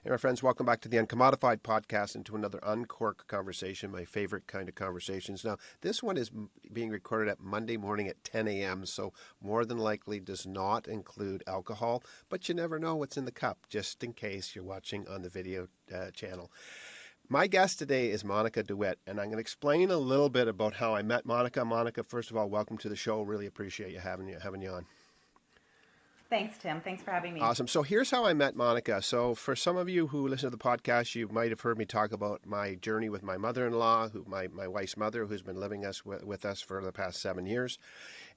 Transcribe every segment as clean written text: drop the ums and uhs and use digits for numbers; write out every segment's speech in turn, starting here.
Hey, my friends, welcome back to the Uncommodified podcast and to another UNCORK conversation, my favorite kind of conversations. Now, this one is being recorded at Monday morning at 10 a.m., so more than likely does not include alcohol, but you never know what's in the cup, just in case you're watching on the video channel. My guest today is Monica de Wit, and I'm going to explain a little bit about how I met Monica. Monica, first of all, welcome to the show. Really appreciate you having you on. Thanks, Tim. Thanks for having me. Awesome. So here's how I met Monica. So for some of you who listen to the podcast, you might have heard me talk about my journey with my mother-in-law, my wife's mother, who's been living with us for the past 7 years.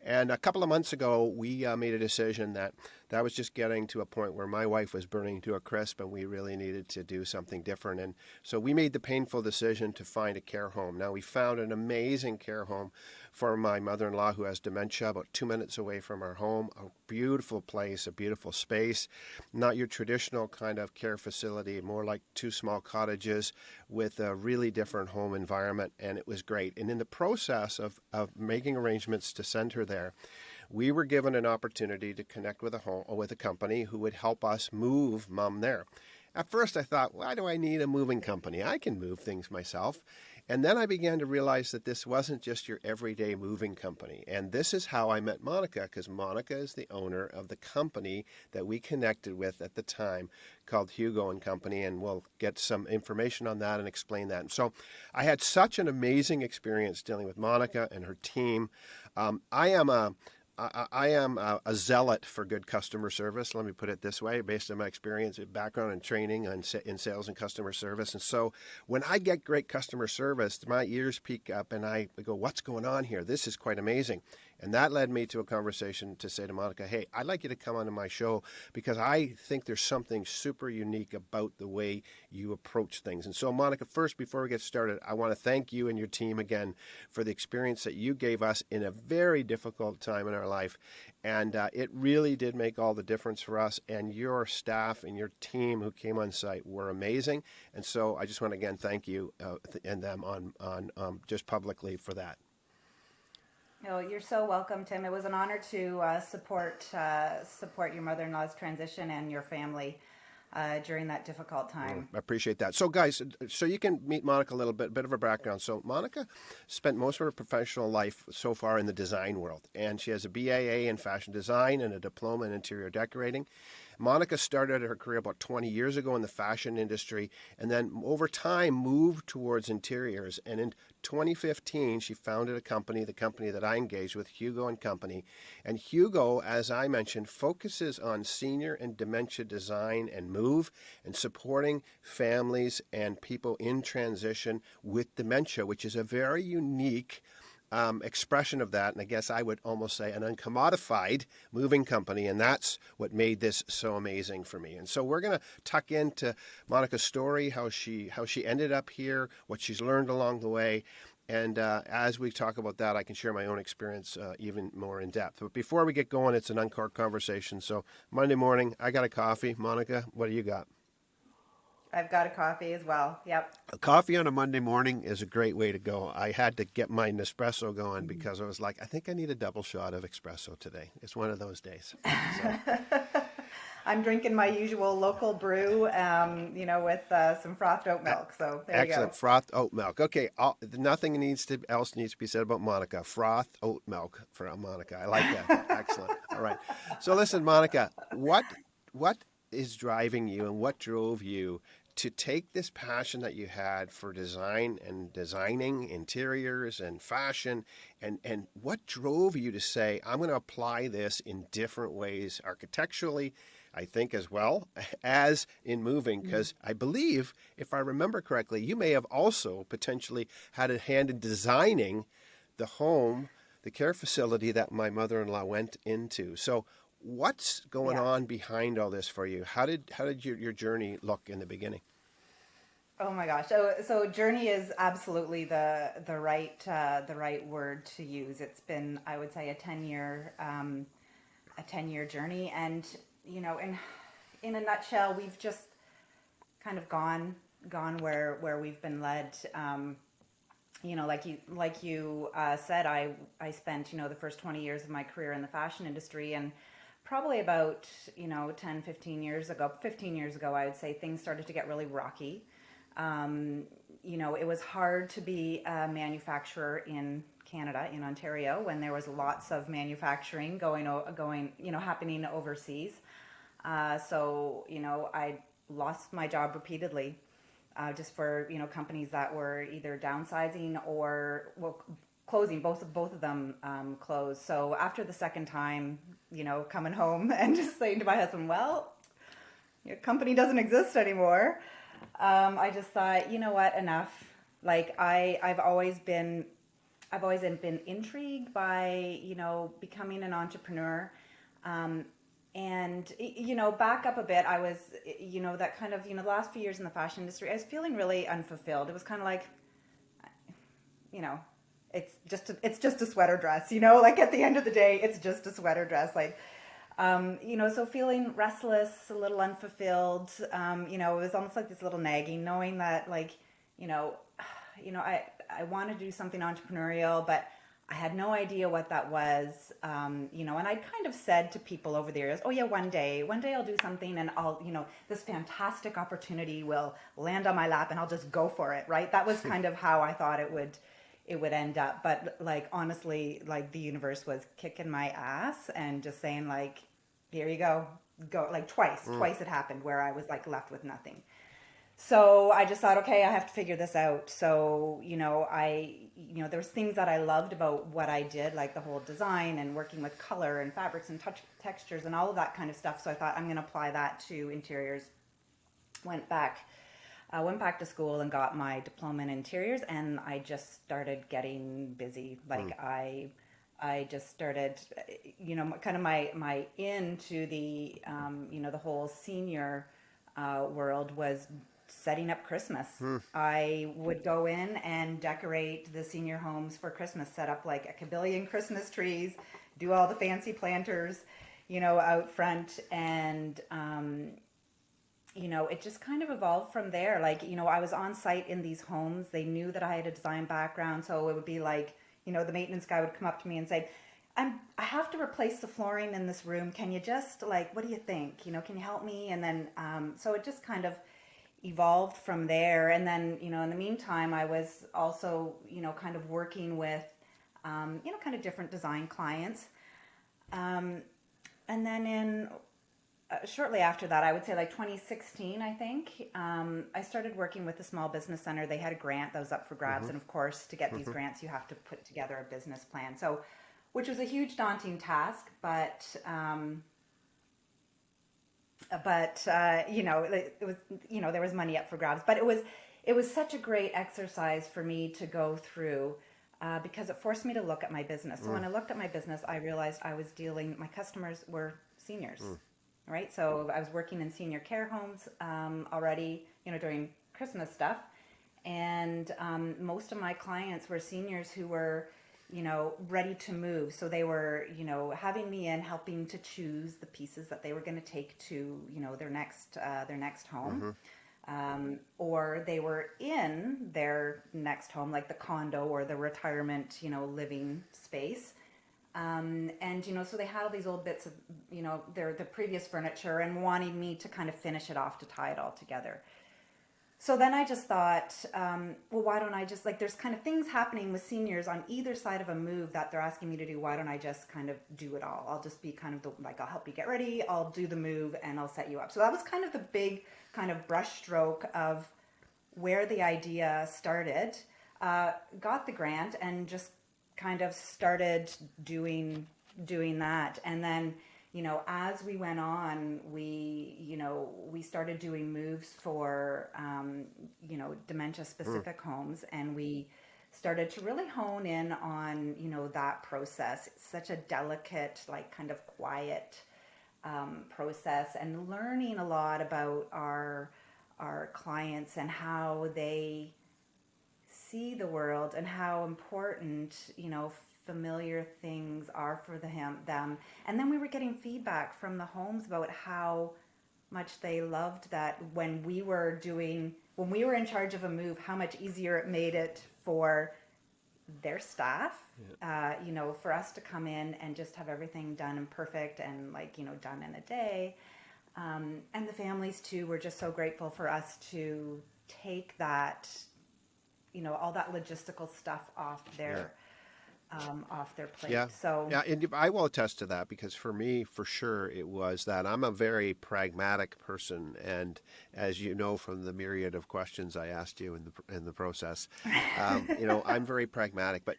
And a couple of months ago, we made a decision that was just getting to a point where my wife was burning to a crisp and we really needed to do something different. And so we made the painful decision to find a care home. Now, we found an amazing care home for my mother-in-law who has dementia, about 2 minutes away from our home. A beautiful place, a beautiful space. Not your traditional kind of care facility, more like 2 small cottages with a really different home environment. And it was great. And in the process of making arrangements to send her there, we were given an opportunity to connect with a company who would help us move Mom there. At first, I thought, why do I need a moving company? I can move things myself. And then I began to realize that this wasn't just your everyday moving company. And this is how I met Monica, because Monica is the owner of the company that we connected with at the time called Hugo and Company. And we'll get some information on that and explain that. And so I had such an amazing experience dealing with Monica and her team. I am a zealot for good customer service. Let me put it this way, based on my experience, background, and training in sales and customer service. And so when I get great customer service, my ears peak up and I go, what's going on here? This is quite amazing. And that led me to a conversation to say to Monica, hey, I'd like you to come onto my show because I think there's something super unique about the way you approach things. And so, Monica, first, before we get started, I want to thank you and your team again for the experience that you gave us in a very difficult time in our life. And it really did make all the difference for us. And your staff and your team who came on site were amazing. And so I just want to again thank you and them on just publicly for that. Oh, you're so welcome, Tim. It was an honor to support your mother-in-law's transition and your family during that difficult time. I appreciate that. So, guys, so you can meet Monica a little bit of a background. So, Monica spent most of her professional life so far in the design world, and she has a BAA in fashion design and a diploma in interior decorating. Monica started her career about 20 years ago in the fashion industry and then over time moved towards interiors. And in 2015, she founded the company that I engaged with, Hugo and Company. And Hugo, as I mentioned, focuses on senior and dementia design and move and supporting families and people in transition with dementia, which is a very unique expression of that, and I guess I would almost say an uncommodified moving company, and that's what made this so amazing for me. And so we're going to tuck into Monica's story, how she ended up here, what she's learned along the way, and as we talk about that, I can share my own experience even more in depth. But before we get going, it's an uncorked conversation. So Monday morning, I got a coffee. Monica, what do you got? I've got a coffee as well. Yep. A coffee on a Monday morning is a great way to go. I had to get my Nespresso going because I was like, I think I need a double shot of espresso today. It's one of those days. So. I'm drinking my usual local brew, with some frothed oat milk. So there you go. Excellent. Frothed oat milk. Okay. Nothing else needs to be said about Monica. Frothed oat milk for Monica. I like that. Excellent. All right. So listen, Monica, what is driving you and what drove you to take this passion that you had for design and designing interiors and fashion, and what drove you to say, I'm going to apply this in different ways architecturally, I think, as well as in moving? Because I believe, if I remember correctly, you may have also potentially had a hand in designing the home, the care facility that my mother-in-law went into. So what's going on behind all this for you? How did your journey look in the beginning? Oh my gosh! So journey is absolutely the right word to use. It's been, I would say, a 10-year journey, and in a nutshell, we've just kind of gone where we've been led. Like you said, I spent the first 20 years of my career in the fashion industry, and probably about, 10, 15 years ago, I would say things started to get really rocky. Um, it was hard to be a manufacturer in Canada, in Ontario, when there was lots of manufacturing happening overseas. I lost my job repeatedly, just for, companies that were either downsizing or, well, closing. Both of them closed. So after the second time, coming home and just saying to my husband, well, your company doesn't exist anymore. I just thought, you know what, enough. Like I've always been intrigued by, becoming an entrepreneur. Um, and, back up a bit, I was, that kind of, the last few years in the fashion industry, I was feeling really unfulfilled. It was kind of like, you know, it's just a sweater dress, like at the end of the day, it's just a sweater dress. Like, so feeling restless, a little unfulfilled, it was almost like this little nagging, knowing that like, you know, I want to do something entrepreneurial, but I had no idea what that was, and I kind of said to people over the years, oh yeah, one day I'll do something and I'll, this fantastic opportunity will land on my lap and I'll just go for it, right? That was kind of how I thought it would end up. But like, honestly, like the universe was kicking my ass and just saying like, here you go, like twice it happened where I was like left with nothing. So I just thought, okay, I have to figure this out. So, there was things that I loved about what I did, like the whole design and working with color and fabrics and textures and all of that kind of stuff. So I thought I'm going to apply that to interiors. Went back, went back to school and got my diploma in interiors, and I just started getting busy. Like I just started, kind of my into the, the whole senior world was setting up Christmas. I would go in and decorate the senior homes for Christmas, set up like a kabillion Christmas trees, do all the fancy planters, out front. And, it just kind of evolved from there. Like, I was on site in these homes. They knew that I had a design background. So it would be like, the maintenance guy would come up to me and say, I have to replace the flooring in this room. Can you just like, what do you think? Can you help me? And then, so it just kind of evolved from there. And then, in the meantime, I was also, kind of working with, kind of different design clients. And then shortly after that, I would say like 2016, I think, I started working with a small business center. They had a grant that was up for grabs. And of course, to get these grants, you have to put together a business plan. So, which was a huge daunting task, but it was, there was money up for grabs, but it was such a great exercise for me to go through, because it forced me to look at my business. So when I looked at my business, I realized my customers were seniors, right? So I was working in senior care homes already, during Christmas stuff. And most of my clients were seniors who were, ready to move. So they were, having me in, helping to choose the pieces that they were going to take to, their next home. Or they were in their next home, like the condo or the retirement, living space. So they had all these old bits of, the previous furniture and wanting me to kind of finish it off to tie it all together. So then I just thought, well, why don't I just, like, there's kind of things happening with seniors on either side of a move that they're asking me to do. Why don't I just kind of do it all? I'll just be kind of I'll help you get ready, I'll do the move, and I'll set you up. So that was kind of the big kind of brush stroke of where the idea started. Got the grant and just kind of started doing that. And then, as we went on, we started doing moves for, dementia specific homes, and we started to really hone in on, that process. It's such a delicate, like kind of quiet process, and learning a lot about our clients and how they see the world and how important, familiar things are for them. And then we were getting feedback from the homes about how much they loved that when we were in charge of a move, how much easier it made it for their staff, for us to come in and just have everything done and perfect and like, done in a day. And the families too were just so grateful for us to take that, all that logistical stuff off their plate. Yeah. So Yeah, and I will attest to that because for me, for sure, it was that I'm a very pragmatic person, and as you know from the myriad of questions I asked you in the process, I'm very pragmatic. But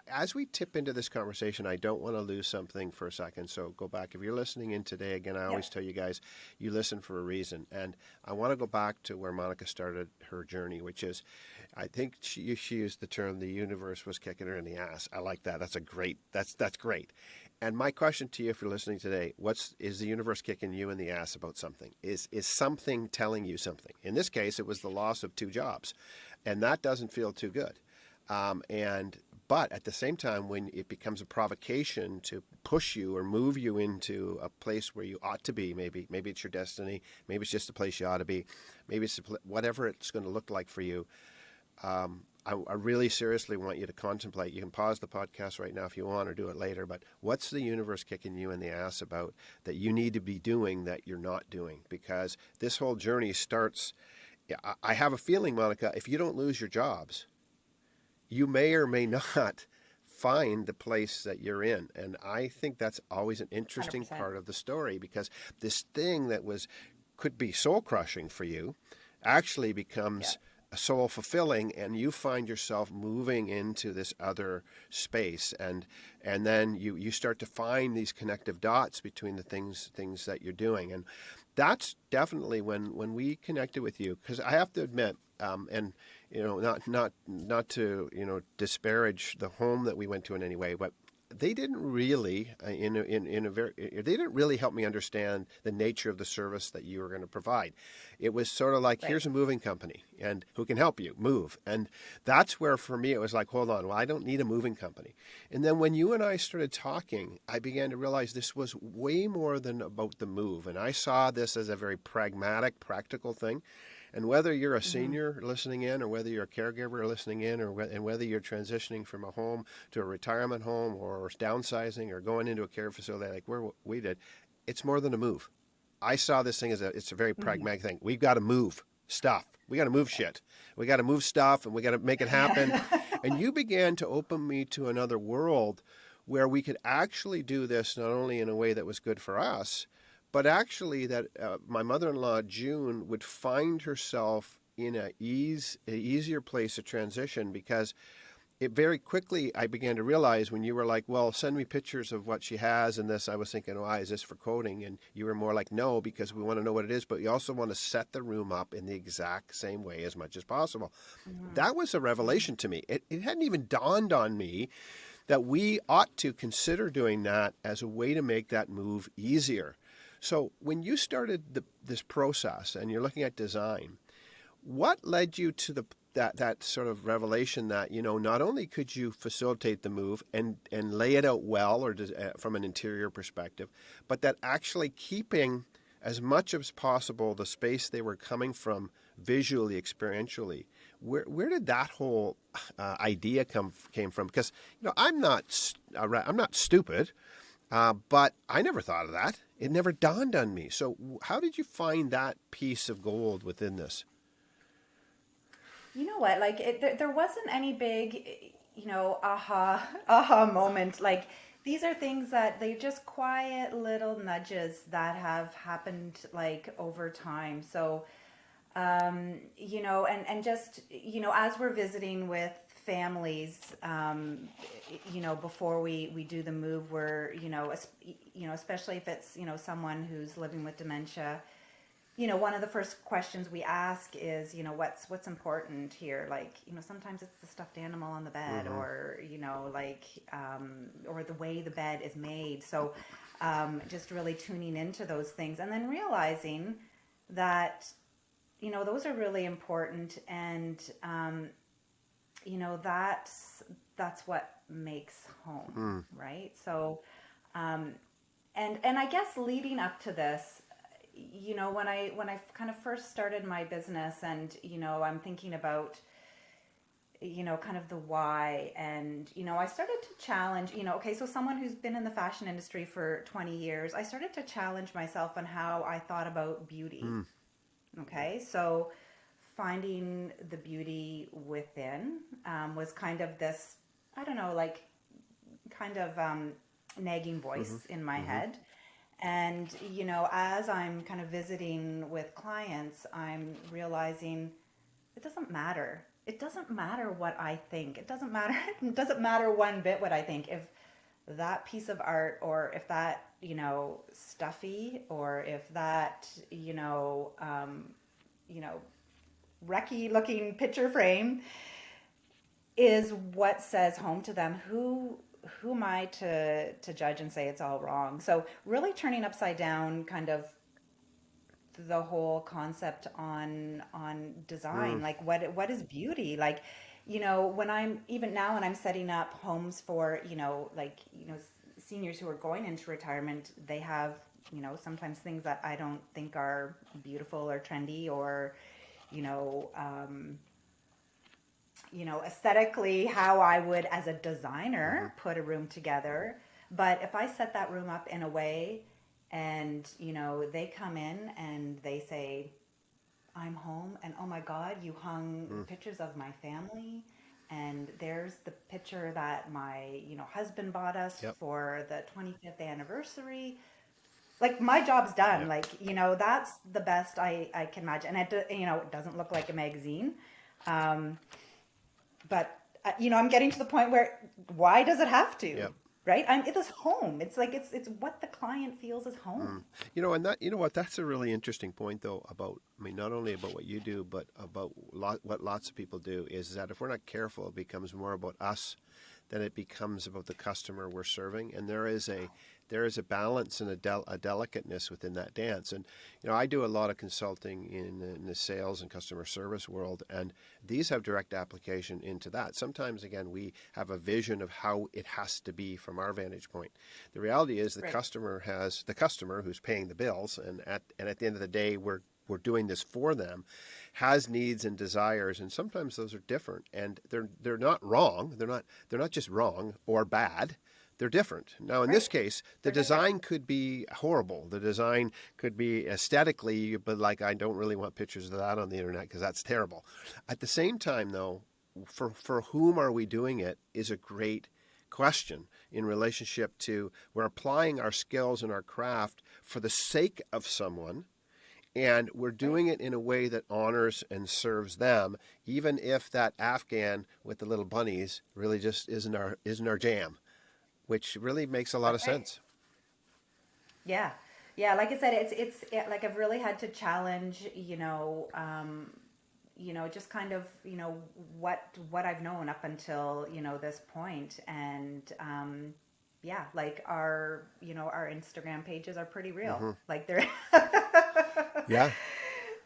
as we tip into this conversation, I don't want to lose something for a second. So go back. If you're listening in today, again, I always yep. tell you guys, you listen for a reason, and I want to go back to where Monica started her journey, which is I think she used the term the universe was kicking her in the ass. I like that. That's great. And my question to you, if you're listening today, is the universe kicking you in the ass about something? Is something telling you something? In this case, it was the loss of 2 jobs, and that doesn't feel too good. But at the same time, when it becomes a provocation to push you or move you into a place where you ought to be, maybe it's your destiny, maybe it's just the place you ought to be, maybe it's whatever it's going to look like for you. I really seriously want you to contemplate. You can pause the podcast right now if you want or do it later, but what's the universe kicking you in the ass about that you need to be doing that you're not doing? Because this whole journey starts, I have a feeling, Monica, if you don't lose your jobs, you may or may not find the place that you're in. And I think that's always an interesting 100%. part of the story because this thing that could be soul crushing for you actually Yeah. becomes soul fulfilling, and you find yourself moving into this other space, and then you start to find these connective dots between the things that you're doing. And that's definitely when we connected with you, because I have to admit, and not to disparage the home that we went to in any way, but they didn't really they didn't really help me understand the nature of the service that you were going to provide. It was sort of like, Right. here's a moving company and who can help you move. And that's where for me it was like, hold on, well, I don't need a moving company. And then when you and I started talking, I began to realize this was way more than about the move. And I saw this as a very pragmatic, practical thing. And whether you're a Hmm. senior listening in, or whether you're a caregiver listening in, and whether you're transitioning from a home to a retirement home, or downsizing, or going into a care facility like where we did, it's more than a move. I saw this thing as it's a very Hmm. pragmatic thing. We've got to move stuff. We got to move shit. We got to move stuff, and we got to make it happen. Yeah. And you began to open me to another world where we could actually do this not only in a way that was good for us, but actually that my mother-in-law June would find herself in an easier place to transition, because it very quickly I began to realize when you were like, well, send me pictures of what she has and this, I was thinking, why is this for coding? And you were more like, no, because we want to know what it is, but we also want to set the room up in the exact same way as much as possible. Hmm. That was a revelation to me. It hadn't even dawned on me that we ought to consider doing that as a way to make that move easier. So when you started this process and you're looking at design, what led you to that sort of revelation that not only could you facilitate the move and lay it out well, or from an interior perspective, but that actually keeping as much as possible the space they were coming from visually, experientially. Where did that whole idea came from? Because I'm not stupid, but I never thought of that. It never dawned on me. So how did you find that piece of gold within this? You know what? Like there wasn't any big, aha moment. Like these are things that they just quiet little nudges that have happened like over time. So, and just as we're visiting with families, before we do the move, we're especially if it's someone who's living with dementia, one of the first questions we ask is, what's important here? Like, sometimes it's the stuffed animal on the bed, Mm-hmm. or, or the way the bed is made. So, just really tuning into those things and then realizing that, those are really important. And, that's what makes home, Mm. right? So, um, and I guess leading up to this, when I kind of first started my business, and I'm thinking about kind of the why. And, I started to challenge, okay, so someone who's been in the fashion industry for 20 years, I started to challenge myself on how I thought about beauty. Mm. Okay, so finding the beauty within was kind of this, I don't know, like kind of nagging Mm-hmm. voice in my Mm-hmm. head. And, as I'm kind of visiting with clients, I'm realizing it doesn't matter. It doesn't matter what I think. It doesn't matter. It doesn't matter one bit what I think. If that piece of art, or if that, stuffy, or if that, you know, wrecky looking picture frame is what says home to them, who am I to judge and say it's all wrong? So really turning upside down kind of the whole concept on design, Mm. like what is beauty, like, when I'm even now when I'm setting up homes for, like, seniors who are going into retirement, they have, sometimes things that I don't think are beautiful or trendy, or you know um, aesthetically how I would as a Mm-hmm. designer put a room together. But if I set that room up in a way, and they come in and they say, I'm home, and oh my God, you hung Mm. pictures of my family, and there's the picture that my husband bought us Yep. for the 25th anniversary. Like, my job's done. Yep. Like, that's the best I can imagine. And it doesn't look like a magazine. Um, but I'm getting to the point where, why does it have to? Yep. Right? It is home. It's like it's what the client feels is home. Mm. And that, what, that's a really interesting point, though, about, I mean, not only about what you do, but about what lots of people do, is that if we're not careful, it becomes more about us than it becomes about the customer we're serving. And there is a balance and a delicateness within that dance. And I do a lot of consulting in the sales and customer service world, and these have direct application into that. Sometimes, again, we have a vision of how it has to be from our vantage point. The reality is the Right. customer has the customer who's paying the bills, and at the end of the day, we're doing this for them, has needs and desires, and sometimes those are different, and they're not wrong. They're not just wrong or bad. They're different. Now, in this Right. case, the They're different. design could be horrible. The design could be aesthetically, but like, I don't really want pictures of that on the internet because that's terrible. At the same time, though, for whom are we doing it is a great question in relationship to, we're applying our skills and our craft for the sake of someone, and we're Right. doing it in a way that honors and serves them, even if that Afghan with the little bunnies really just isn't our jam, which really makes a lot of Right. sense. Yeah. Yeah, like I said, like I've really had to challenge, just kind of, what I've known up until, this point. And yeah, like our Instagram pages are pretty real. Hmm. Like they're Yeah,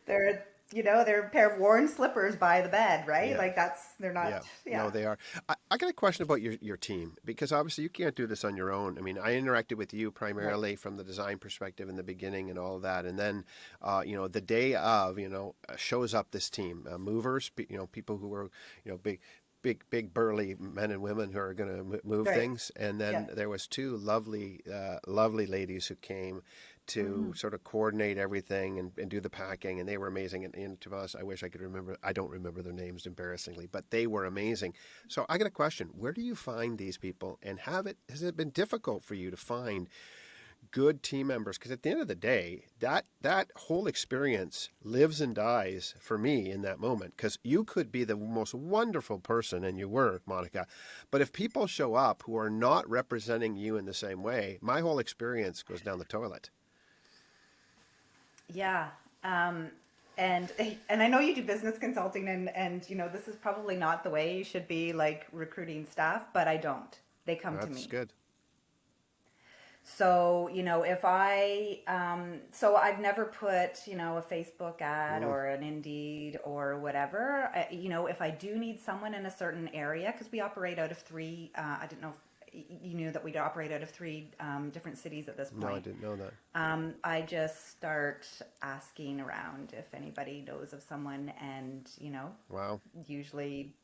they're they're a pair of worn slippers by the bed, right? yeah, Like they're yeah. not, No, yeah. they are. I got a question about your team, because obviously you can't do this on your own. I mean, I interacted with you Right. primarily from the design perspective in the beginning and all of that, and then, the day of, shows up this team, movers, people who are, big burly men and women who are going to move Right. things, and Yeah. then there was two lovely ladies who came to Hmm. sort of coordinate everything and do the packing, and they were amazing. And to us, I wish I could remember. I don't remember their names, embarrassingly, but they were amazing. So I got a question: where do you find these people, and has it been difficult for you to find good team members? Because at the end of the day, that whole experience lives and dies for me in that moment. Because you could be the most wonderful person, and you were, Monica, but if people show up who are not representing you in the same way, my whole experience goes down the toilet. Yeah. Um, and I know you do business consulting, and this is probably not the way you should be like recruiting staff, but I don't. They come to That's me. good. So, if so I've never put, a Facebook ad Mm. or an Indeed or whatever. If I do need someone in a certain area, because we operate out of three, I didn't know if you knew that we'd operate out of three different cities at this No, I point. didn't know that. I just start asking around if anybody knows of someone, and Wow. usually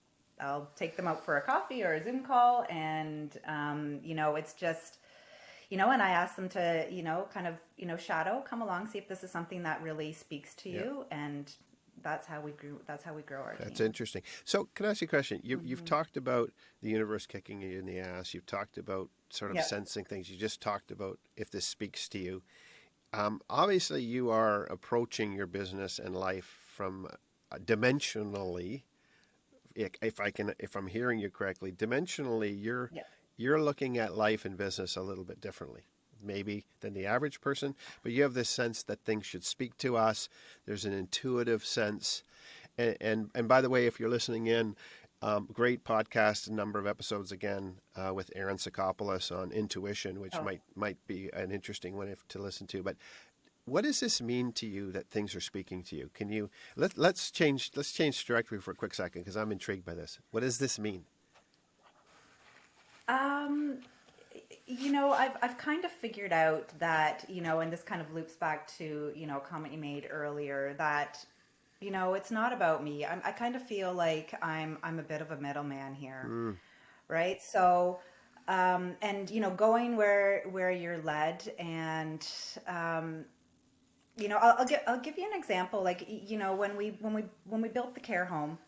I'll take them out for a coffee or a Zoom call, and it's just, and I ask them to, kind of, shadow, come along, see if this is something that really speaks to Yeah. you, and that's how we grew. That's how we grow our That's team. interesting. So, can I ask you a question? You've talked about the universe kicking you in the ass. You've talked about sort of Yep. sensing things. You just talked about if this speaks to you. Obviously, you are approaching your business and life from dimensionally. If I'm hearing you correctly, dimensionally, Yep. you're looking at life and business a little bit differently, maybe than the average person. But you have this sense that things should speak to us. There's an intuitive sense. And by the way, if you're listening in, great podcast, a number of episodes again with Aaron Sakopoulos on intuition, which Oh. might be an interesting one to listen to. But what does this mean to you that things are speaking to you? Can you let's change trajectory for a quick second because I'm intrigued by this. What does this mean? Um, I've kind of figured out that, and this kind of loops back to, a comment you made earlier that, it's not about me. I kind of feel like I'm a bit of a middleman here, Mm, right? So, and going where you're led, and I'll give you an example. Like, when we built the care home,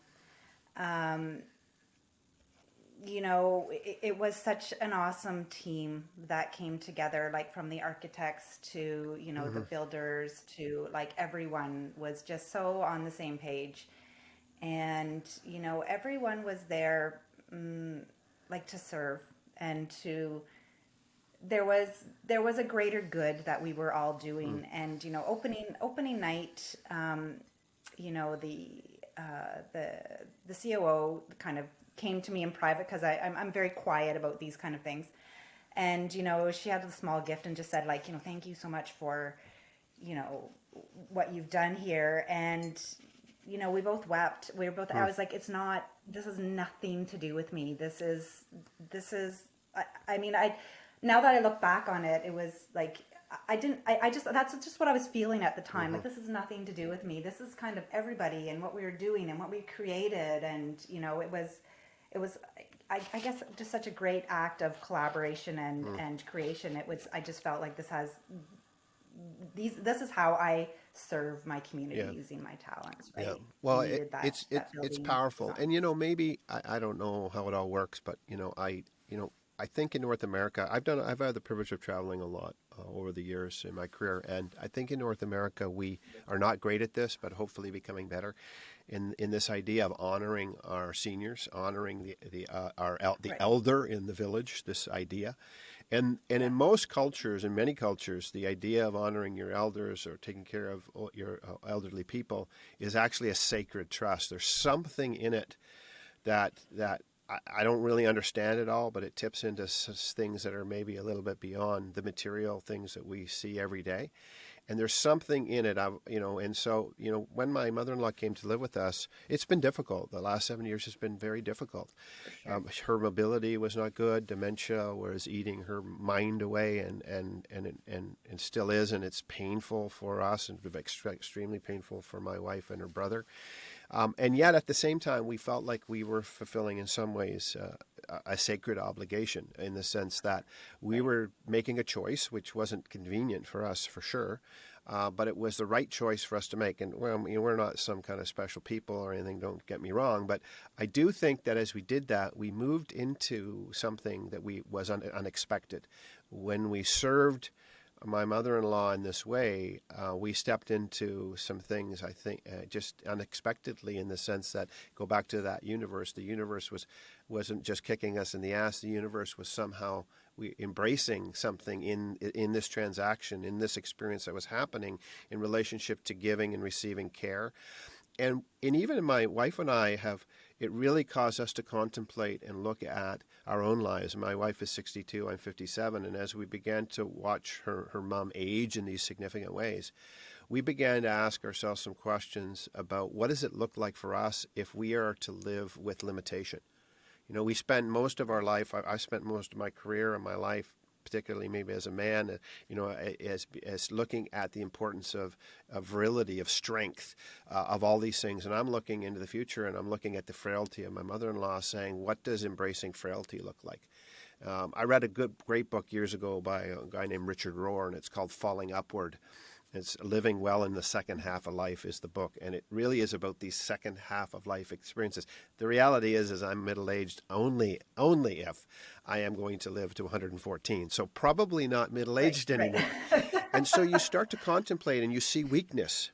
um, it was such an awesome team that came together, like from the architects to, the hmm builders to, like, everyone was just so on the same page. And, everyone was there, like, to serve, and to, there was a greater good that we were all mm, doing. And, opening night, the the COO kind of came to me in private, because I'm very quiet about these kind of things. And, she had a small gift and just said, like, thank you so much for, you know, what you've done here. And, we both wept. We were both, I mm. was like, this has nothing to do with me. This is, I mean, now that I look back on it, it was like, I didn't, I just, that's just what I was feeling at the time. hmm Like, this is nothing to do with me. This is kind of everybody and what we were doing and what we created. And, it was, I guess, just such a great act of collaboration mm. and creation. I just felt like this is how I serve my community, Yeah. using my talents, Yeah. right? We Well, needed that it's building powerful, design. and maybe I don't know how it all works, but I think in North America, I've had the privilege of traveling a lot over the years in my career, and I think in North America we are not great at this, but hopefully becoming better in this idea of honoring our seniors, honoring the Right. elder in the village. This idea, and Yeah. in most cultures, in many cultures, the idea of honoring your elders or taking care of your elderly people is actually a sacred trust. There's something in it that I don't really understand it all, but it tips into things that are maybe a little bit beyond the material things that we see every day. And there's something in it, and so, when my mother-in-law came to live with us, it's been difficult. The last 7 years has been very difficult. For sure. Her mobility was not good. Dementia was eating her mind away, and still is, and it's painful for us, and extremely painful for my wife and her brother. And yet, at the same time, we felt like we were fulfilling, in some ways, a sacred obligation, in the sense that we Right. were making a choice, which wasn't convenient for us, for sure, but it was the right choice for us to make. And well, we're not some kind of special people or anything, don't get me wrong, but I do think that as we did that, we moved into something that was unexpected. When we served my mother-in-law in this way, we stepped into some things, I think, just unexpectedly, in the sense that, go back to that universe. The universe wasn't just kicking us in the ass. The universe was somehow we embracing something in this transaction, in this experience that was happening in relationship to giving and receiving care. And even my wife and I have, it really caused us to contemplate and look at our own lives. My wife is 62, I'm 57, and as we began to watch her mom age in these significant ways, we began to ask ourselves some questions about what does it look like for us if we are to live with limitation. We spent most of our life, I spent most of my career and my life particularly maybe as a man, as looking at the importance of virility, of strength, of all these things. And I'm looking into the future, and I'm looking at the frailty of my mother-in-law, saying, what does embracing frailty look like? I read a great book years ago by a guy named Richard Rohr, and it's called Falling Upward. It's Living Well in the Second Half of Life is the book, and it really is about these second half of life experiences. The reality is I'm middle-aged only if I am going to live to 114, so probably not middle-aged anymore. And so you start to contemplate, and you see weakness,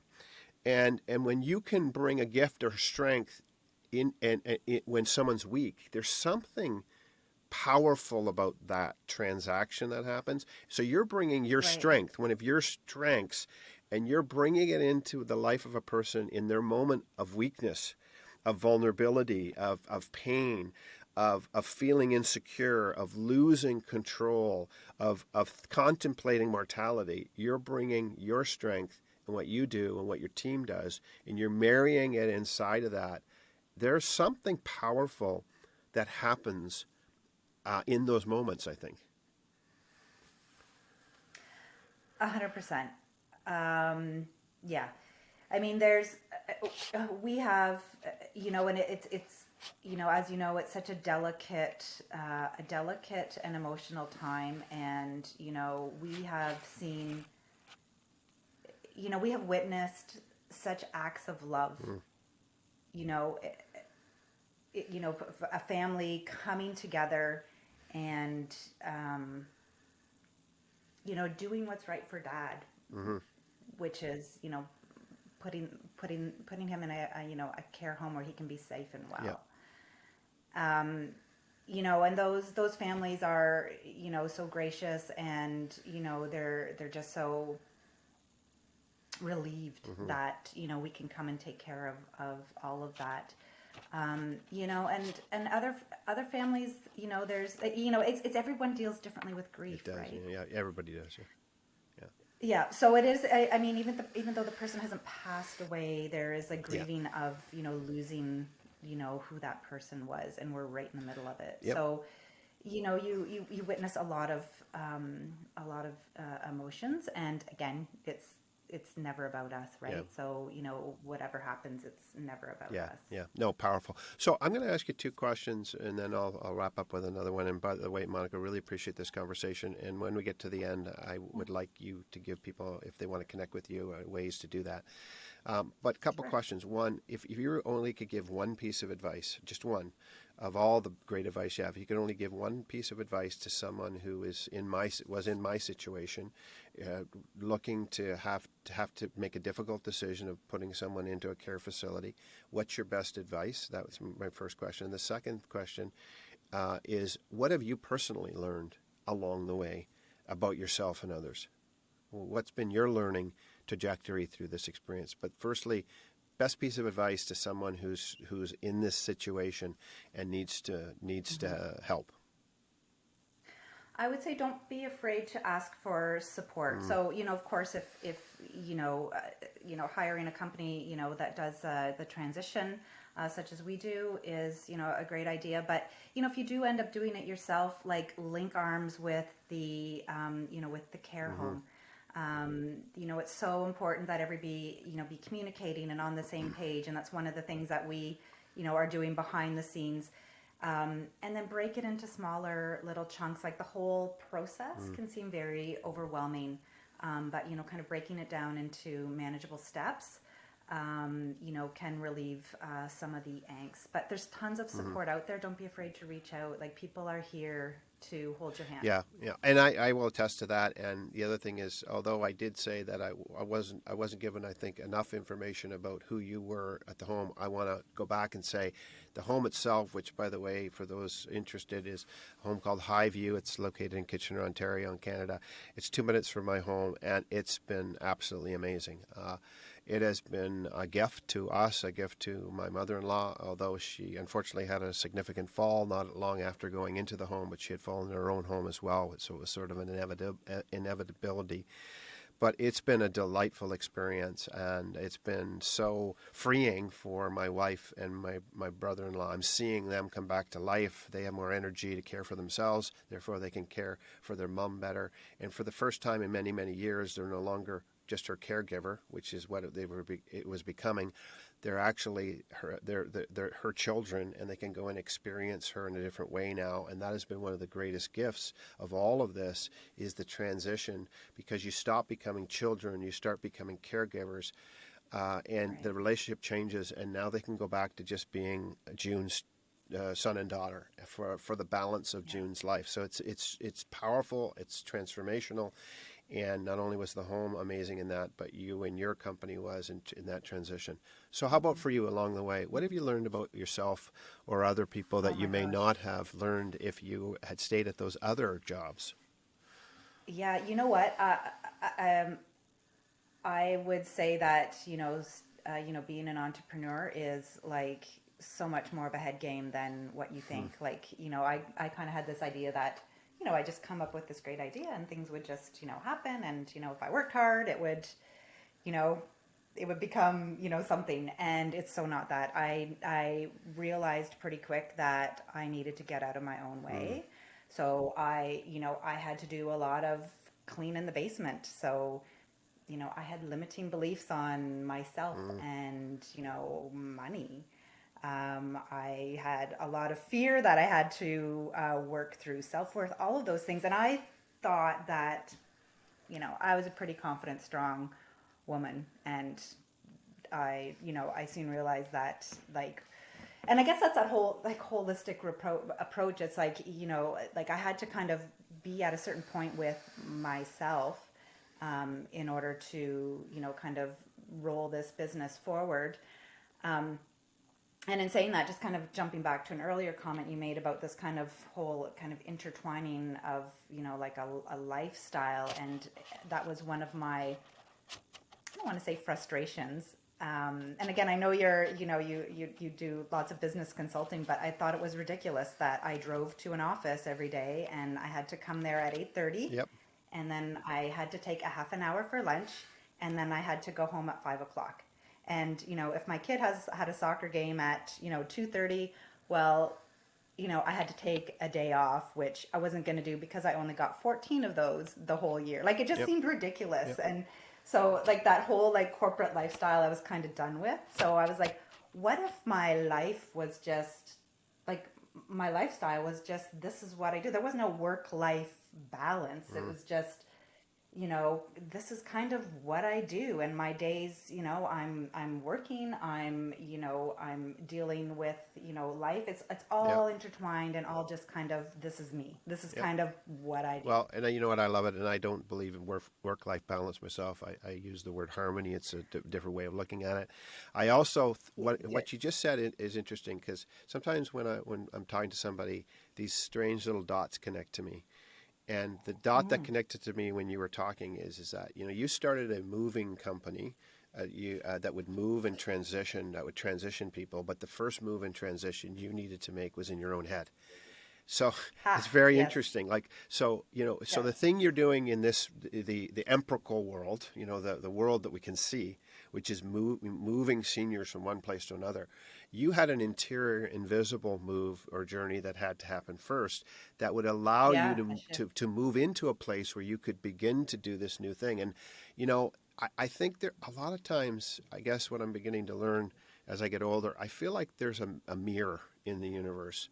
and when you can bring a gift or strength in, when someone's weak, there's something powerful about that transaction that happens. So you're bringing your strength, one of your strengths, and you're bringing it into the life of a person in their moment of weakness, of vulnerability, of pain, of feeling insecure, of losing control, of contemplating mortality. You're bringing your strength and what you do and what your team does, and you're marrying it inside of that. There's something powerful that happens in those moments, I think. 100%. Yeah. I mean, we have, and it's, as you know, it's such a delicate and emotional time. And, we have seen, we have witnessed such acts of love, a family coming together and, doing what's right for dad, which is, putting him in a care home where he can be safe and well. Yeah. And those families are, so gracious, and, they're just so relieved that, we can come and take care of all of that. And other families, there's, it's everyone deals differently with grief, it does, right? Yeah, everybody does. Yeah. Yeah. So it is. I mean, even though the person hasn't passed away, there is a grieving of losing who that person was, and we're right in the middle of it. Yep. So you witness a lot of emotions, and again, it's never about us, right? Yeah. So, whatever happens, it's never about us. Yeah. No, powerful. So I'm going to ask you two questions, and then I'll wrap up with another one. And by the way, Monica, really appreciate this conversation. And when we get to the end, I would like you to give people, if they want to connect with you, ways to do that. But a couple questions. One, if you only could give one piece of advice, just one, of all the great advice you have, you could only give one piece of advice to someone who was in my situation, looking to have to make a difficult decision of putting someone into a care facility. What's your best advice? That was my first question. And the second question is, what have you personally learned along the way about yourself and others? What's been your learning trajectory through this experience? But firstly, best piece of advice to someone who's in this situation and needs to help. I would say don't be afraid to ask for support. So, of course, if hiring a company, that does the transition, such as we do, is, a great idea. But, if you do end up doing it yourself, like, link arms with the, with the care home. It's so important that everybody, be communicating and on the same page. And that's one of the things that we, are doing behind the scenes. And then break it into smaller little chunks. Like, the whole process can seem very overwhelming, but kind of breaking it down into manageable steps, can relieve some of the angst. But there's tons of support out there. Don't be afraid to reach out. Like, people are here to hold your hand. Yeah, and I will attest to that. And the other thing is, although I did say that I wasn't given, I think, enough information about who you were at the home, I want to go back and say the home itself, which, by the way, for those interested, is a home called Highview. It's located in Kitchener, Ontario, in Canada. It's 2 minutes from my home, and it's been absolutely amazing. It has been a gift to us, a gift to my mother-in-law, although she unfortunately had a significant fall not long after going into the home, but she had fallen in her own home as well, so it was sort of an inevitability. But it's been a delightful experience, and it's been so freeing for my wife and my brother-in-law. I'm seeing them come back to life. They have more energy to care for themselves, therefore they can care for their mom better. And for the first time in many, many years, they're no longer just her caregiver, which is what it was becoming. They're actually they're her children, and they can go and experience her in a different way now. And that has been one of the greatest gifts of all of this, is the transition, because you stop becoming children, you start becoming caregivers, and Right. the relationship changes, and now they can go back to just being June's son and daughter for the balance of Yeah. June's life. So it's powerful, it's transformational, and not only was the home amazing in that, but you and your company was in that transition. So how about for you along the way? What have you learned about yourself or other people Oh that you my may gosh. not have learned if you had stayed at those other jobs? Yeah, you know what? I would say that, being an entrepreneur is like so much more of a head game than what you Hmm. think. Like, I kind of had this idea that, I just come up with this great idea and things would just, happen. And, if I worked hard, you know, it would become, something. And it's so not that. I realized pretty quick that I needed to get out of my own Hmm. way. So I had to do a lot of clean in the basement. So, I had limiting beliefs on myself Hmm. and, money. I had a lot of fear that I had to work through, self worth, all of those things. And I thought that, I was a pretty confident, strong woman. And I soon realized that, like, and I guess that's that whole like holistic approach. It's like, like I had to kind of be at a certain point with myself in order to, kind of roll this business forward. Um, and in saying that, just kind of jumping back to an earlier comment you made about this kind of whole kind of intertwining of, like a lifestyle. And that was one of my, I don't want to say frustrations. And again, I know you do lots of business consulting, but I thought it was ridiculous that I drove to an office every day and I had to come there at 8:30, Yep. and then I had to take a half an hour for lunch, and then I had to go home at 5 o'clock. And if my kid has had a soccer game at 2:30, well, I had to take a day off, which I wasn't going to do because I only got 14 of those the whole year. Like it just Yep. seemed ridiculous. Yep. And so like that whole like corporate lifestyle I was kind of done with. So I was like, what if my life was just like my lifestyle was just this is what I do. There was no work life balance. It Mm. was just this is kind of what I do. And my days, I'm working, I'm dealing with, life. It's Yep. all intertwined and all just kind of this is me. This is Yep. kind of what I do. Well, and you know what? I love it, and I don't believe in work life balance myself. I use the word harmony. It's a different way of looking at it. I also what you just said is interesting, because sometimes when I'm talking to somebody, these strange little dots connect to me. And the dot that Mm, connected to me when you were talking is that you started a moving company, that would move and transition, that would transition people. But the first move and transition you needed to make was in your own head. So it's ha, very yes, interesting. Like, so yes, the thing you're doing in this, the empirical world, the world that we can see, which is moving seniors from one place to another, you had an interior invisible move or journey that had to happen first, that would allow you yeah, I to should. to, to move into a place where you could begin to do this new thing. And I think there a lot of times, I guess what I'm beginning to learn as I get older, I feel like there's a mirror in the universe,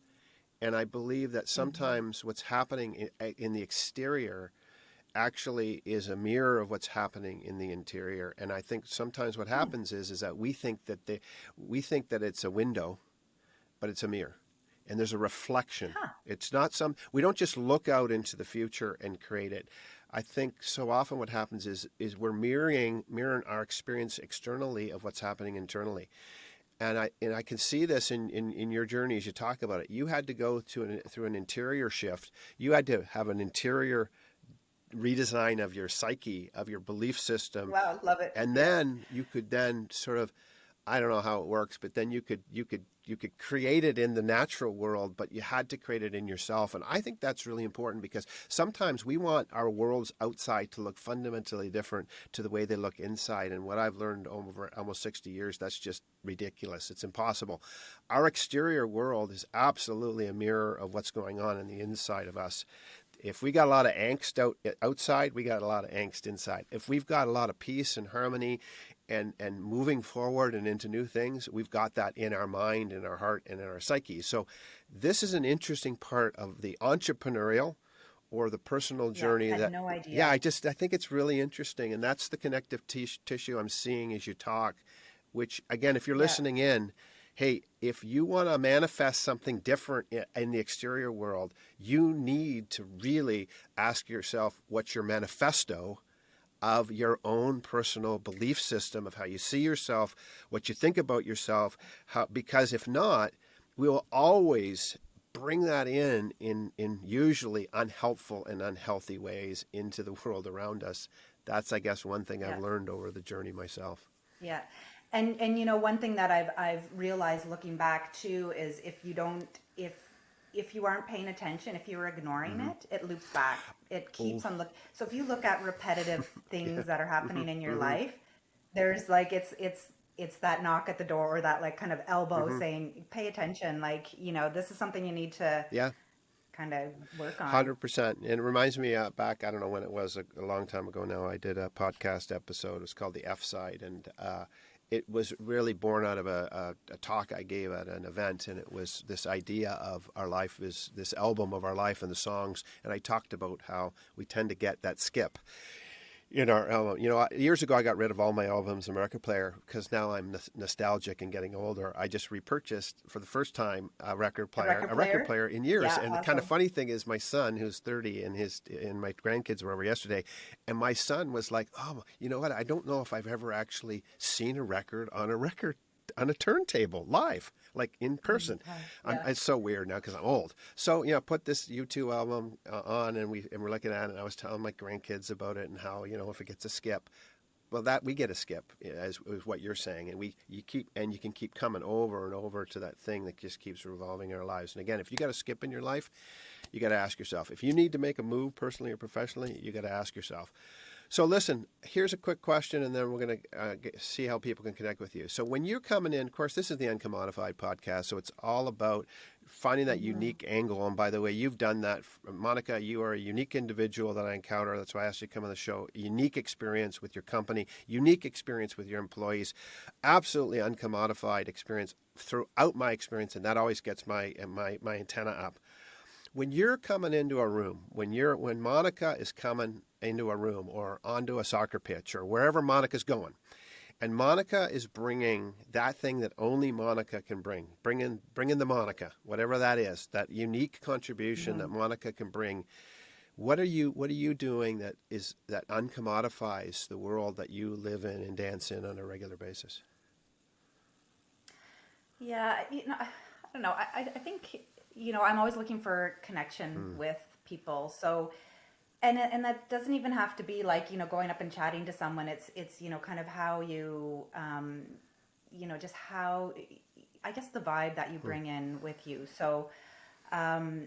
and I believe that Hmm. sometimes what's happening in the exterior actually is a mirror of what's happening in the interior. And I think sometimes what Hmm. happens is that we think that it's a window, but it's a mirror. And there's a reflection. Ha. It's not we don't just look out into the future and create it. I think so often what happens is we're mirroring our experience externally of what's happening internally. And I can see this in your journey as you talk about it. You had to go through an interior shift. You had to have an interior redesign of your psyche, of your belief system, Wow, love it. and Yes. then you could then sort of I don't know how it works, but then you could create it in the natural world, but you had to create it in yourself. And I think that's really important because sometimes we want our worlds outside to look fundamentally different to the way they look inside. And what I've learned over almost 60 years, that's just ridiculous. It's impossible. Our exterior world is absolutely a mirror of what's going on in the inside of us. If we got a lot of angst outside, we got a lot of angst inside. If we've got a lot of peace and harmony and moving forward and into new things, we've got that in our mind, in our heart, and in our psyche. So this is an interesting part of the entrepreneurial or the personal Yeah, journey had that, no yeah, idea. I think it's really interesting. And that's the connective tissue I'm seeing as you talk, which again, if you're Yeah, listening in, hey, if you want to manifest something different in the exterior world, you need to really ask yourself what's your manifesto of your own personal belief system of how you see yourself, what you think about yourself, because if not, we will always bring that in usually unhelpful and unhealthy ways into the world around us. That's, I guess, one thing I've yeah. learned over the journey myself. Yeah. And one thing that I've realized looking back too is if you don't if you aren't paying attention, if you're ignoring Mm-hmm. it, it loops back. It Oh, keeps on look. So if you look at repetitive yeah. things that are Mm-hmm. happening in your Mm-hmm. life, there's like it's that knock at the door or that like kind of elbow Mm-hmm. saying, pay attention, like, this is something you need to Yeah. kind of work on. 100%. And it reminds me back, I don't know when it was, a long time ago now, I did a podcast episode. It was called The F Side. And it was really born out of a talk I gave at an event. And it was this idea of our life is this album of our life and the songs. And I talked about how we tend to get that skip in our album. Years ago, I got rid of all my albums in record player because now I'm nostalgic and getting older. I just repurchased for the first time A record a record player? player in years. Yeah, And the kind of awesome. funny thing is, my son, who's 30, and my grandkids were over yesterday, and my son was like, "Oh, you know what? I don't know if I've ever actually seen a record on a turntable live, like in person. Wow. Yeah. It's so weird now because I'm old. So put this U2 album on, and we're looking at it. And I was telling my grandkids about it and how if it gets a skip, well, that we get a skip, as what you're saying, and you can keep coming over and over to that thing that just keeps revolving in our lives. And again, if you got a skip in your life, you got to ask yourself. If you need to make a move personally or professionally, you got to ask yourself. So listen, here's a quick question, and then we're going to see how people can connect with you. So when you're coming in, of course, this is the Uncommodified podcast, so it's all about finding that Hmm. unique angle. And by the way, you've done that. Monica, you are a unique individual that I encounter. That's why I asked you to come on the show. Unique experience with your company, unique experience with your employees, absolutely uncommodified experience throughout my experience, and that always gets my antenna up. When you're coming into a room, when Monica is coming into a room or onto a soccer pitch or wherever Monica's going, and Monica is bringing that thing that only Monica can bring in the Monica, whatever that is, that unique contribution that Hmm. Monica can bring. What are you doing that uncommodifies the world that you live in and dance in on a regular basis? Yeah, I don't know. I think, I'm always looking for connection Mm, with people. So, and that doesn't even have to be like, going up and chatting to someone. It's, kind of how you, just how, I guess the vibe that you mm. bring in with you. So, um,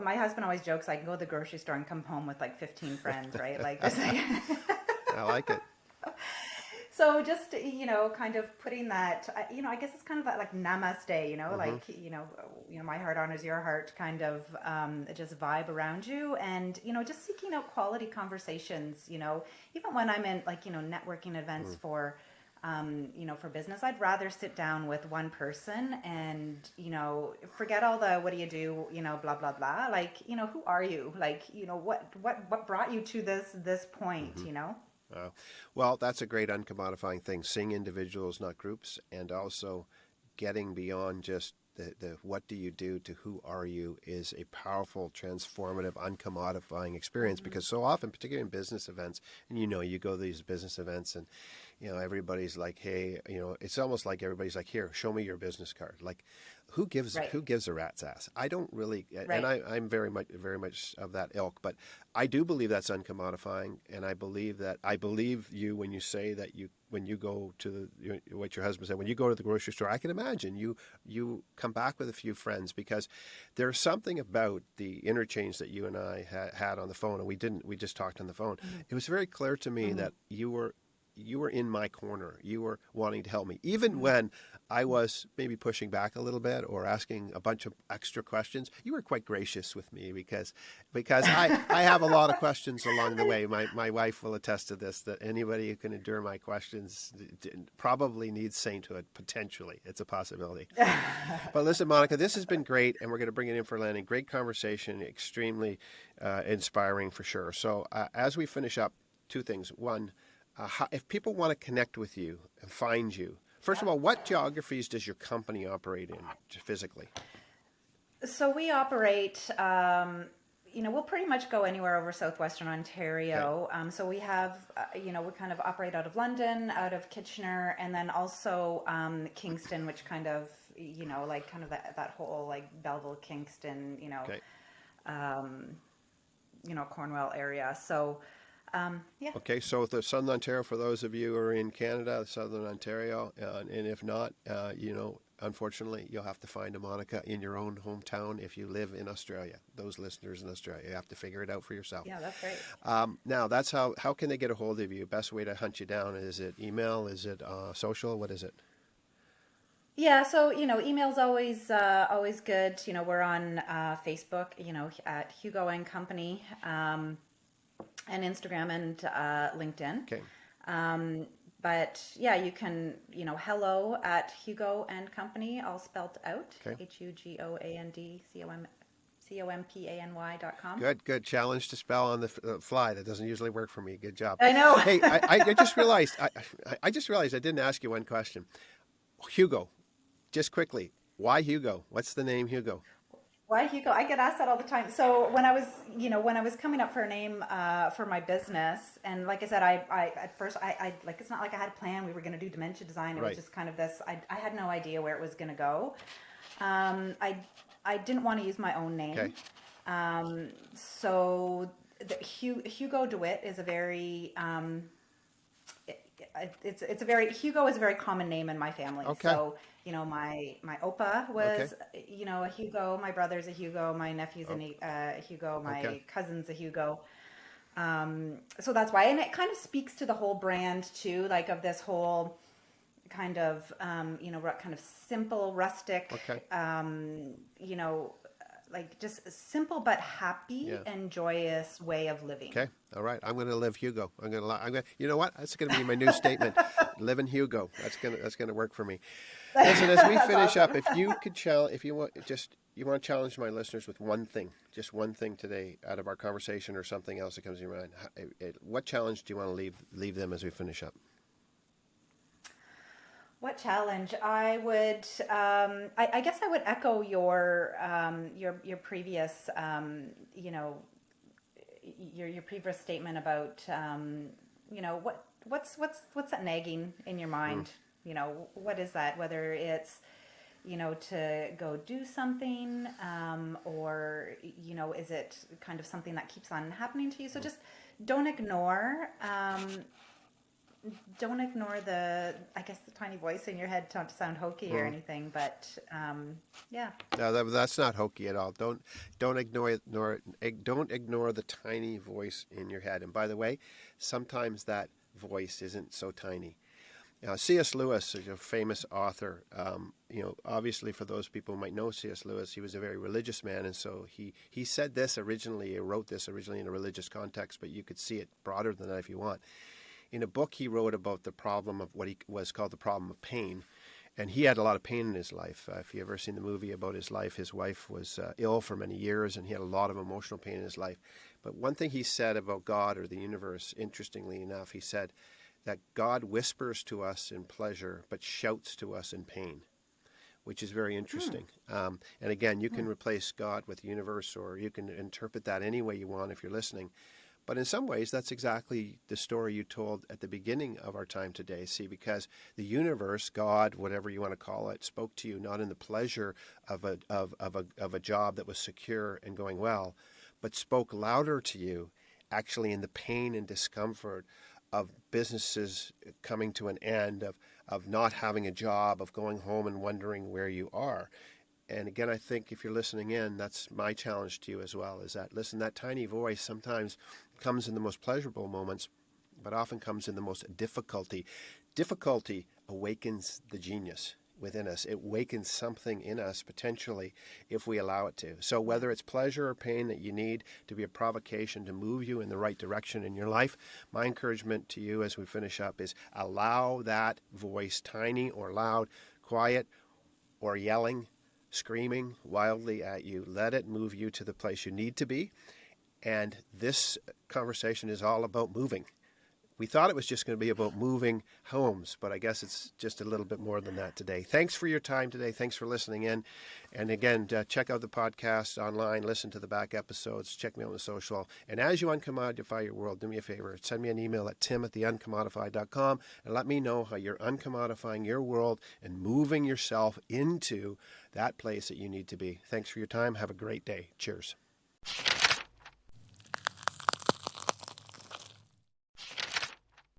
my husband always jokes, I can go to the grocery store and come home with like 15 friends, right? Like just like, I like it. so just, kind of putting that, I guess it's kind of that like namaste, Hmm. like, my heart honors your heart kind of just vibe around you. And, just seeking out quality conversations, even when I'm in like, networking events Mm. for business, I'd rather sit down with one person and, forget all the, what do you do, blah, blah, blah. Like, who are you? Like, what brought you to this point, Hmm. Well, that's a great uncommodifying thing. Seeing individuals, not groups, and also getting beyond just the what do you do to who are you is a powerful, transformative, uncommodifying experience Mhm. because so often, particularly in business events, and you go to these business events and everybody's like, hey, it's almost like everybody's like, here, show me your business card. Like Right. who gives a rat's ass? I don't really, and Right. I'm very much of that ilk. But I do believe that's uncommodifying, and I believe you when you say that when you go to what your husband said, when you go to the grocery store. I can imagine you come back with a few friends, because there's something about the interchange that you and I had on the phone, and we just talked on the phone. Hmm. It was very clear to me Hmm. that you were in my corner. You were wanting to help me, even Hmm. when I was maybe pushing back a little bit or asking a bunch of extra questions. You were quite gracious with me, because I have a lot of questions along the way. My wife will attest to this, that anybody who can endure my questions probably needs sainthood. Potentially, it's a possibility. But listen, Monica, this has been great, and we're going to bring it in for landing. Great conversation, extremely inspiring for sure. So as we finish up, two things. One, if people want to connect with you and find you, first of Yeah. all, what geographies does your company operate in physically? So we operate, we'll pretty much go anywhere over southwestern Okay. Ontario. So we have, we kind of operate out of London, out of Kitchener, and then also Kingston, which kind of, like kind of that whole like Belleville, Kingston, Okay. um, Cornwall area. So, yeah. Okay. So the Southern Ontario, for those of you who are in Canada, Southern Ontario, and if not, unfortunately, you'll have to find a Monica in your own hometown if you live in Australia. Those listeners in Australia, you have to figure it out for yourself. Yeah, that's right. Now, that's how can they get a hold of you? Best way to hunt you down, is it email? Is it social? What is it? Yeah, so email's always good. We're on Facebook, at Hugo and Company, and Instagram and LinkedIn. Okay. Um, but yeah, you can, hello at Hugo and Company, all spelt out, Okay. HUGOANDCOMPANY.com. Good. Challenge to spell on the fly. That doesn't usually work for me. Good job. I know. Hey, I just realized I just realized I didn't ask you one question. Hugo, just quickly, why Hugo? What's the name Hugo? Why Hugo? I get asked that all the time. So when I was coming up for a name for my business, and like I said, I at first I like it's not like I had a plan. We were going to do dementia design. It was Right. just kind of this. I had no idea where it was going to go. I didn't want to use my own Okay. name. So Hugo de Wit is a very it's a very Hugo is a very common name in my family. Okay. So my opa Okay. was a Hugo. My brother's a Hugo. My nephew's Oh, a Hugo. okay. My cousin's a Hugo. So that's why, and it kind of speaks to the whole brand too, like of this whole kind of kind of simple, rustic, Okay. like just simple but happy Yeah. and joyous way of living. Okay. All right. I'm going to live Hugo. I'm going to, you know what? That's going to be my new statement. Live in Hugo. That's going to work for me. Listen, as we That's finish up, awesome. if you could if you want, you want to challenge my listeners with one thing, just one thing today out of our conversation or something else that comes to your mind, what challenge do you want to leave them as we finish up? What challenge? I would, I guess I would echo your previous, your previous statement about, what's that nagging in your Mm, mind? What is that? Whether it's, to go do something, or, is it kind of something that keeps on happening to you? So mm. just don't ignore, don't ignore I guess the tiny voice in your head, not to sound hokey or Mm. anything, but yeah. No, that's not hokey at all. Don't ignore the tiny voice in your head. And by the way, sometimes that voice isn't so tiny. C.S. Lewis is a famous author. Obviously, for those people who might know C.S. Lewis, he was a very religious man, and so he said this originally. He wrote this originally in a religious context, but you could see it broader than that if you want. In a book he wrote about the problem of what he was called the problem of pain. And he had a lot of pain in his life. If you ever seen the movie about his life, his wife was ill for many years, and he had a lot of emotional pain in his life. But one thing he said about God or the universe, interestingly enough, he said that God whispers to us in pleasure, but shouts to us in pain, which is very Hmm. interesting. And again, you Hmm. can replace God with the universe, or you can interpret that any way you want if you're listening. But in some ways, that's exactly the story you told at the beginning of our time today. See, because the universe, God, whatever you want to call it, spoke to you not in the pleasure of a job that was secure and going well, but spoke louder to you actually in the pain and discomfort of businesses coming to an end, of not having a job, of going home and wondering where you are. And again, I think if you're listening in, that's my challenge to you as well, is that, listen, that tiny voice sometimes comes in the most pleasurable moments, but often comes in the most difficulty. Difficulty awakens the genius within us. It awakens something in us potentially if we allow it to. So whether it's pleasure or pain that you need to be a provocation to move you in the right direction in your life, my encouragement to you as we finish up is allow that voice, tiny or loud, quiet or yelling, screaming wildly at you, let it move you to the place you need to be. And this conversation is all about moving. We thought it was just going to be about moving homes, but I guess it's just a little bit more than that today. Thanks for your time today. Thanks for listening in. And again, check out the podcast online, listen to the back episodes, check me out on the social. And as you uncommodify your world, do me a favor, send me an email at tim@theuncommodify.com and let me know how you're uncommodifying your world and moving yourself into that place that you need to be. Thanks for your time. Have a great day. Cheers.